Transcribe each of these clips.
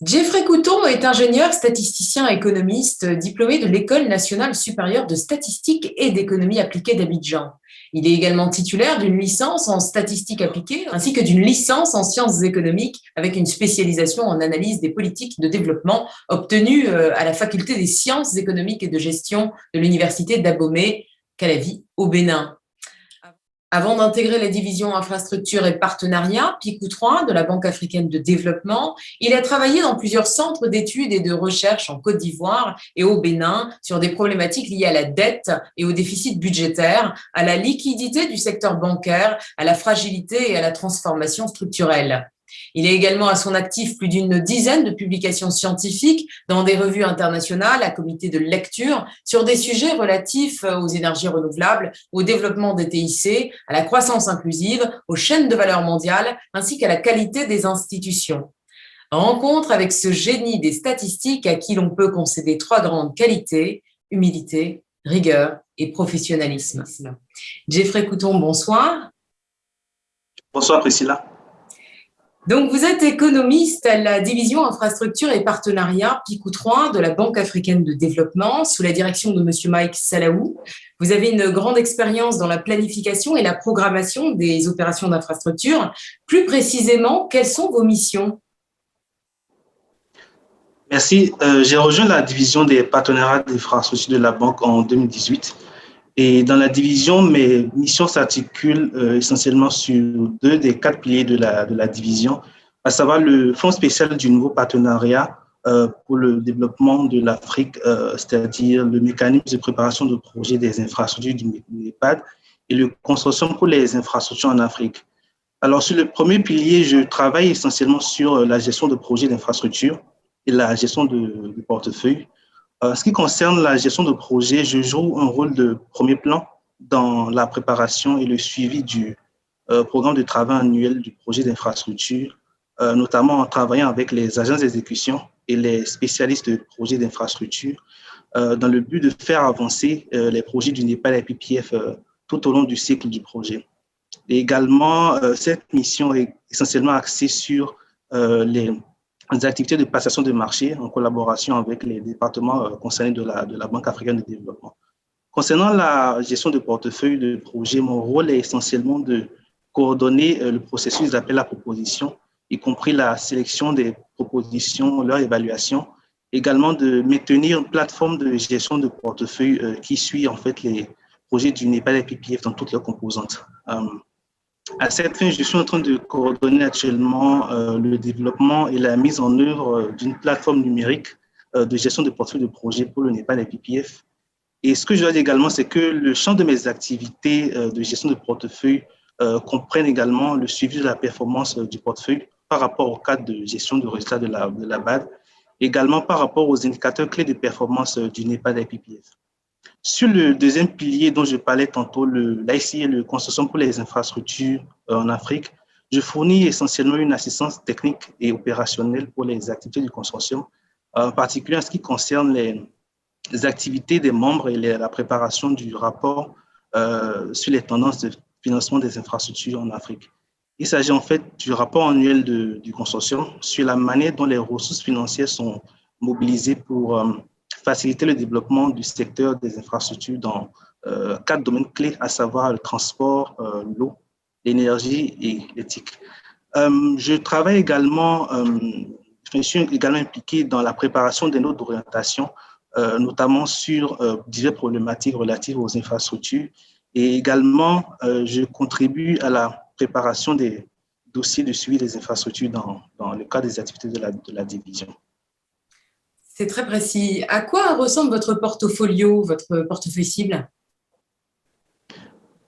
Jeffrey Couton est ingénieur, statisticien, économiste, diplômé de l'École nationale supérieure de statistique et d'économie appliquée d'Abidjan. Il est également titulaire d'une licence en statistique appliquée ainsi que d'une licence en sciences économiques avec une spécialisation en analyse des politiques de développement obtenue à la faculté des sciences économiques et de gestion de l'université d'Abomey, Calavi, au Bénin. Avant d'intégrer la division infrastructure et partenariat, PICU 3 de la Banque africaine de développement, il a travaillé dans plusieurs centres d'études et de recherche en Côte d'Ivoire et au Bénin sur des problématiques liées à la dette et au déficit budgétaire, à la liquidité du secteur bancaire, à la fragilité et à la transformation structurelle. Il a également à son actif plus d'une dizaine de publications scientifiques dans des revues internationales à comité de lecture sur des sujets relatifs aux énergies renouvelables, au développement des TIC, à la croissance inclusive, aux chaînes de valeur mondiale, ainsi qu'à la qualité des institutions. Rencontre avec ce génie des statistiques à qui l'on peut concéder trois grandes qualités: humilité, rigueur et professionnalisme. Jeffrey Couton, bonsoir. Bonsoir Priscilla. Donc, vous êtes économiste à la division infrastructure et partenariat PICU 3 de la Banque africaine de développement sous la direction de M. Mike Salaou. Vous avez une grande expérience dans la planification et la programmation des opérations d'infrastructure. Plus précisément, quelles sont vos missions? Merci. J'ai rejoint la division des partenariats d'infrastructure de la banque en 2018. Et dans la division, mes missions s'articulent essentiellement sur deux des quatre piliers de la division, à savoir le Fonds spécial du nouveau partenariat pour le développement de l'Afrique, c'est-à-dire le mécanisme de préparation de projets des infrastructures du NEPAD et le consortium pour les infrastructures en Afrique. Alors, sur le premier pilier, je travaille essentiellement sur la gestion de projets d'infrastructure et la gestion de portefeuille. En ce qui concerne la gestion de projet, je joue un rôle de premier plan dans la préparation et le suivi du programme de travail annuel du projet d'infrastructure, notamment en travaillant avec les agences d'exécution et les spécialistes de projets d'infrastructure, dans le but de faire avancer les projets du NEPAD et PPF tout au long du cycle du projet. Et également, cette mission est essentiellement axée sur les activités de passation de marché en collaboration avec les départements concernés de la Banque africaine de développement. Concernant la gestion de portefeuille de projet, mon rôle est essentiellement de coordonner le processus d'appel à propositions, y compris la sélection des propositions, leur évaluation, également de maintenir une plateforme de gestion de portefeuille qui suit en fait les projets du NEPAD et PPF dans toutes leurs composantes. À cette fin, je suis en train de coordonner actuellement le développement et la mise en œuvre d'une plateforme numérique de gestion de portefeuille de projet pour le NEPAD et PPF. Et ce que je dois dire également, c'est que le champ de mes activités de gestion de portefeuille comprennent également le suivi de la performance du portefeuille par rapport au cadre de gestion de résultats de la BAD, également par rapport aux indicateurs clés de performance du NEPAD et PPF. Sur le deuxième pilier dont je parlais tantôt, l'ICI et le consortium pour les infrastructures en Afrique, je fournis essentiellement une assistance technique et opérationnelle pour les activités du consortium, en particulier en ce qui concerne les activités des membres et la préparation du rapport sur les tendances de financement des infrastructures en Afrique. Il s'agit en fait du rapport annuel du consortium sur la manière dont les ressources financières sont mobilisées pour faciliter le développement du secteur des infrastructures dans quatre domaines clés, à savoir le transport, l'eau, l'énergie et l'éthique. Je travaille également, je suis également impliqué dans la préparation des notes d'orientation, notamment sur diverses problématiques relatives aux infrastructures. Et également, je contribue à la préparation des dossiers de suivi des infrastructures dans le cadre des activités de la division. C'est très précis. À quoi ressemble votre portfolio, votre portefeuille cible?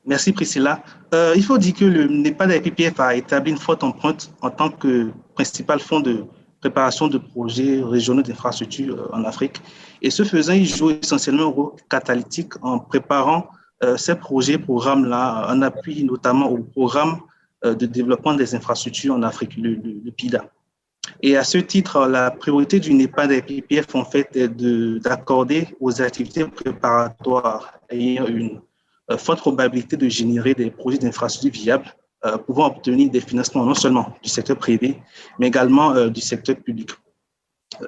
Merci Priscilla. Il faut dire que le NEPAD et PPF a établi une forte empreinte en tant que principal fonds de préparation de projets régionaux d'infrastructures en Afrique. Et ce faisant, il joue essentiellement un rôle catalytique en préparant ces programmes-là, en appui notamment au programme de développement des infrastructures en Afrique, le PIDA. Et à ce titre, la priorité du NEPAD et PPF, en fait, est d'accorder aux activités préparatoires ayant une forte probabilité de générer des projets d'infrastructures viables, pouvant obtenir des financements non seulement du secteur privé, mais également du secteur public.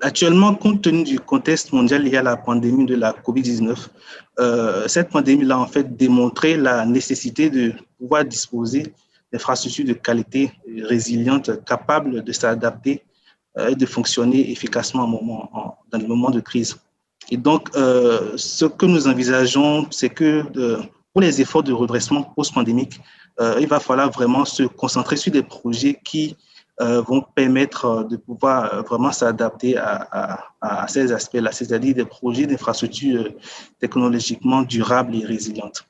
Actuellement, compte tenu du contexte mondial lié à la pandémie de la COVID-19, cette pandémie-là a en fait démontré la nécessité de pouvoir disposer d'infrastructures de qualité résilientes, capables de s'adapter et de fonctionner efficacement dans les moments de crise. Et donc, ce que nous envisageons, c'est que pour les efforts de redressement post-pandémique, il va falloir vraiment se concentrer sur des projets qui vont permettre de pouvoir vraiment s'adapter à ces aspects-là, c'est-à-dire des projets d'infrastructures technologiquement durables et résilientes.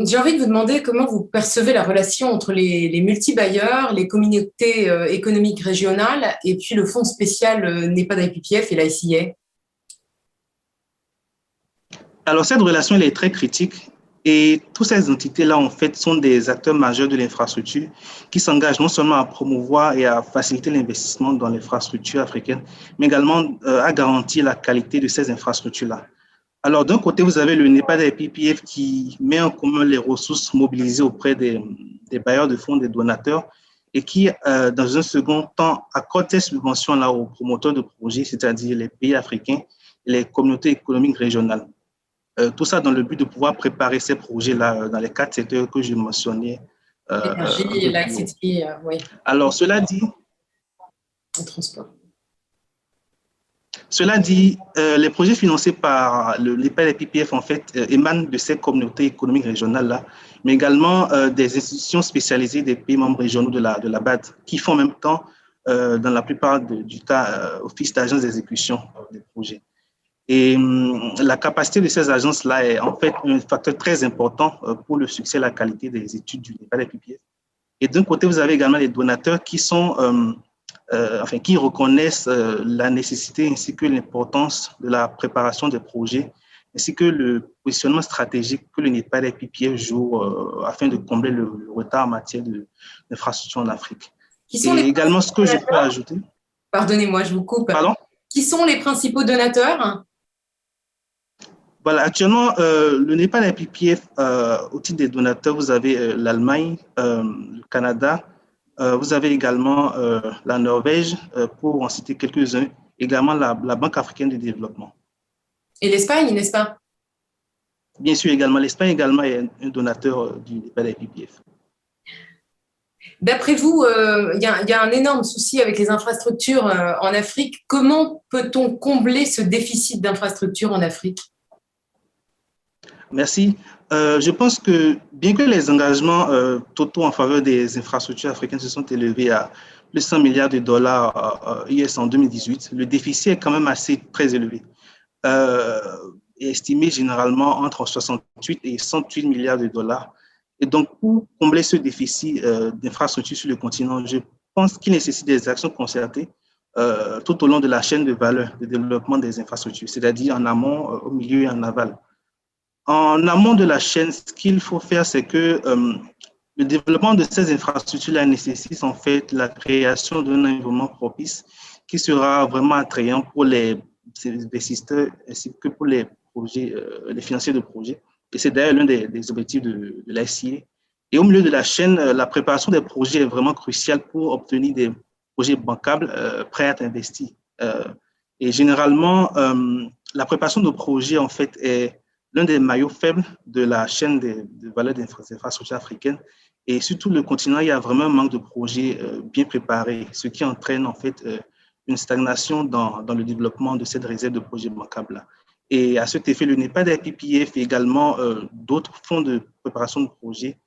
J'ai envie de vous demander comment vous percevez la relation entre les multi-bailleurs, les communautés économiques régionales et puis le fonds spécial NEPAD-IPPF et l'ICA. Alors, cette relation, elle est très critique et toutes ces entités-là, en fait, sont des acteurs majeurs de l'infrastructure qui s'engagent non seulement à promouvoir et à faciliter l'investissement dans l'infrastructure africaine, mais également à garantir la qualité de ces infrastructures-là. Alors, d'un côté, vous avez le NEPAD et PPF qui met en commun les ressources mobilisées auprès des bailleurs de fonds, des donateurs, et qui, dans un second temps, accorde ces subventions-là aux promoteurs de projets, c'est-à-dire les pays africains et les communautés économiques régionales. Tout ça dans le but de pouvoir préparer ces projets-là dans les 4 secteurs que je mentionnais. L'énergie, l'ICT, oui. Alors, cela dit, le transport. Cela dit, les projets financés par l'EPAD et PPF en fait émanent de ces communautés économiques régionales-là, mais également des institutions spécialisées des pays membres régionaux de la BAD, qui font en même temps, dans la plupart du cas, office d'agence d'exécution des projets. Et la capacité de ces agences-là est en fait un facteur très important pour le succès et la qualité des études du NEPAD et PPF. Et d'un côté, vous avez également les donateurs qui sont qui reconnaissent la nécessité ainsi que l'importance de la préparation des projets, ainsi que le positionnement stratégique que le NEPAD et PPF joue afin de combler le retard en matière d'infrastructures en Afrique. Et également, ce que je peux ajouter… Pardonnez-moi, je vous coupe. Pardon? Qui sont les principaux donateurs? Voilà, actuellement, le NEPAD et PPF, au titre des donateurs, vous avez l'Allemagne, le Canada, vous avez également la Norvège, pour en citer quelques-uns, également la Banque africaine de développement. Et l'Espagne, n'est-ce pas? Bien sûr, également. L'Espagne également est un donateur du NEPAD et PPF. D'après vous, il y a un énorme souci avec les infrastructures en Afrique. Comment peut-on combler ce déficit d'infrastructures en Afrique? Merci. Je pense que bien que les engagements totaux en faveur des infrastructures africaines se sont élevés à plus de 100 milliards de dollars US en 2018, le déficit est quand même très élevé, estimé généralement entre 68 et 108 milliards de dollars. Et donc, pour combler ce déficit d'infrastructures sur le continent, je pense qu'il nécessite des actions concertées tout au long de la chaîne de valeur de développement des infrastructures, c'est-à-dire en amont, au milieu et en aval. En amont de la chaîne, ce qu'il faut faire, c'est que le développement de ces infrastructures-là nécessite en fait la création d'un environnement propice qui sera vraiment attrayant pour les investisseurs ainsi que pour les projets, les financiers de projets. Et c'est d'ailleurs l'un des objectifs de l'ICA. Et au milieu de la chaîne, la préparation des projets est vraiment cruciale pour obtenir des projets bancables prêts à être investis. Et généralement, la préparation de projets en fait est l'un des maillons faibles de la chaîne de valeur des infrastructures africaines. Et surtout, le continent, il y a vraiment un manque de projets bien préparés, ce qui entraîne en fait une stagnation dans le développement de cette réserve de projets bancables-là. Et à cet effet, le NEPAD et PPF et également d'autres fonds de préparation de projets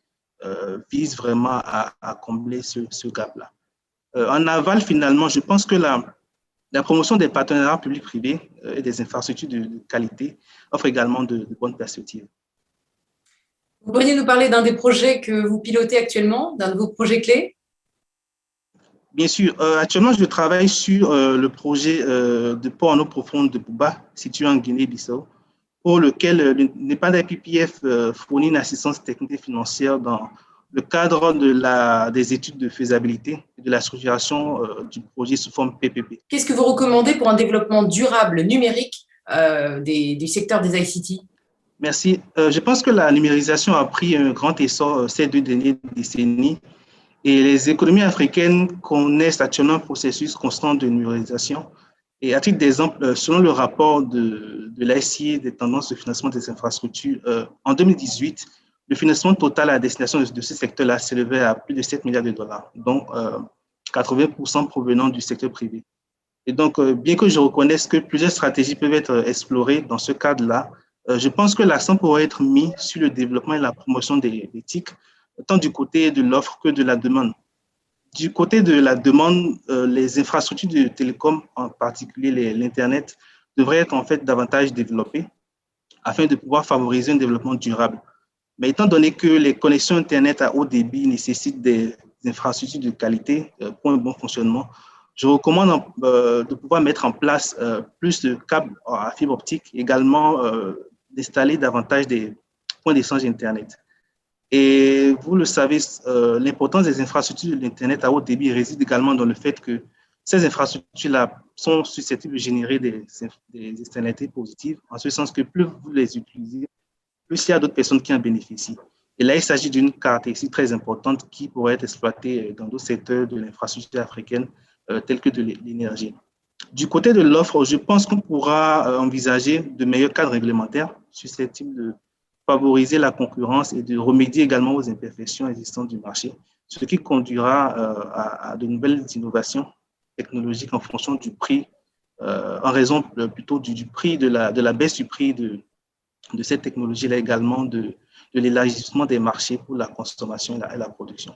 visent vraiment à combler ce gap-là. En aval, finalement, je pense que la promotion des partenariats publics-privés et des infrastructures de qualité offre également de bonnes perspectives. Vous pourriez nous parler d'un des projets que vous pilotez actuellement, d'un de vos projets clés? Bien sûr. Actuellement, je travaille sur le projet de port en eau profonde de Bouba, situé en Guinée-Bissau, pour lequel le NEPAD et PPF fournit une assistance technique et financière dans le cadre des études de faisabilité et de la structuration du projet sous forme PPP. Qu'est-ce que vous recommandez pour un développement durable numérique du secteur des ICT? Merci. Je pense que la numérisation a pris un grand essor ces 2 dernières décennies Et les économies africaines connaissent actuellement un processus constant de numérisation. Et à titre d'exemple, selon le rapport de l'ASI des tendances de financement des infrastructures, en 2018, le financement total à destination de ce secteur-là s'élevait à plus de 7 milliards de dollars, dont 80% provenant du secteur privé. Et donc, bien que je reconnaisse que plusieurs stratégies peuvent être explorées dans ce cadre-là, je pense que l'accent pourrait être mis sur le développement et la promotion des TIC, tant du côté de l'offre que de la demande. Du côté de la demande, les infrastructures de télécom, en particulier l'Internet, devraient être en fait davantage développées afin de pouvoir favoriser un développement durable. Mais étant donné que les connexions Internet à haut débit nécessitent des infrastructures de qualité pour un bon fonctionnement, je recommande de pouvoir mettre en place plus de câbles à fibre optique, également d'installer davantage des points d'échange Internet. Et vous le savez, l'importance des infrastructures de l'Internet à haut débit réside également dans le fait que ces infrastructures-là sont susceptibles de générer des externalités positives, en ce sens que plus vous les utilisez, plus il y a d'autres personnes qui en bénéficient. Et là, il s'agit d'une caractéristique très importante qui pourrait être exploitée dans d'autres secteurs de l'infrastructure africaine, tels que de l'énergie. Du côté de l'offre, je pense qu'on pourra envisager de meilleurs cadres réglementaires susceptibles de favoriser la concurrence et de remédier également aux imperfections existantes du marché, ce qui conduira à de nouvelles innovations technologiques en fonction du prix, en raison plutôt du prix, de la baisse du prix de cette technologie-là, également de l'élargissement des marchés pour la consommation et la production.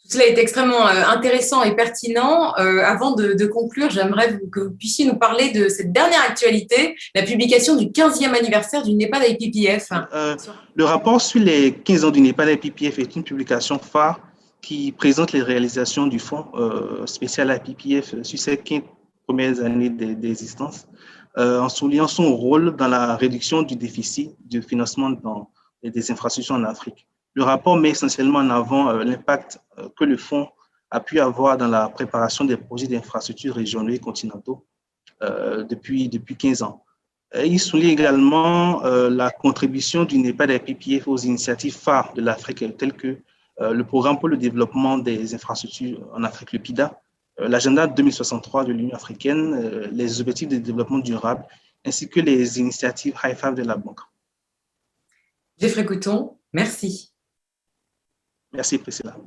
Tout cela est extrêmement intéressant et pertinent. Avant de conclure, j'aimerais que vous puissiez nous parler de cette dernière actualité, la publication du 15e anniversaire du NEPAD IPPF. Le rapport sur les 15 ans du NEPAD IPPF est une publication phare qui présente les réalisations du Fonds spécial IPPF sur ces 15 premières années d'existence, en soulignant son rôle dans la réduction du déficit de financement des infrastructures en Afrique. Le rapport met essentiellement en avant l'impact que le fonds a pu avoir dans la préparation des projets d'infrastructures régionaux et continentaux depuis 15 ans. Il souligne également la contribution du NEPAD IPPF aux initiatives phares de l'Afrique, telles que le Programme pour le développement des infrastructures en Afrique, le PIDA, l'agenda 2063 de l'Union africaine, les objectifs de développement durable, ainsi que les initiatives High Five de la Banque. Jeffrey Couton, merci. Merci, Priscilla.